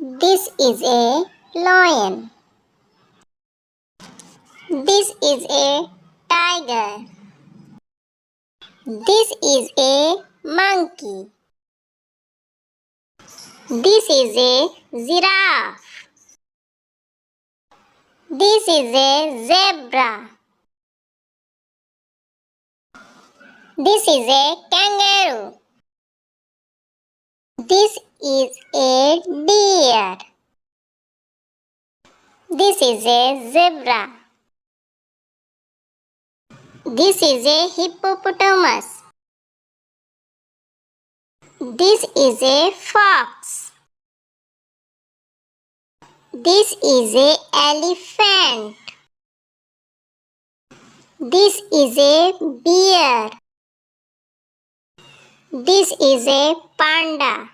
This is a lion. This is a tiger. This is a monkey. This is a giraffe. This is a zebra. This is a kangaroo. This is a deer. This is a zebra. This is a hippopotamus. This is a fox. This is a elephant. This is a bear. This is a panda.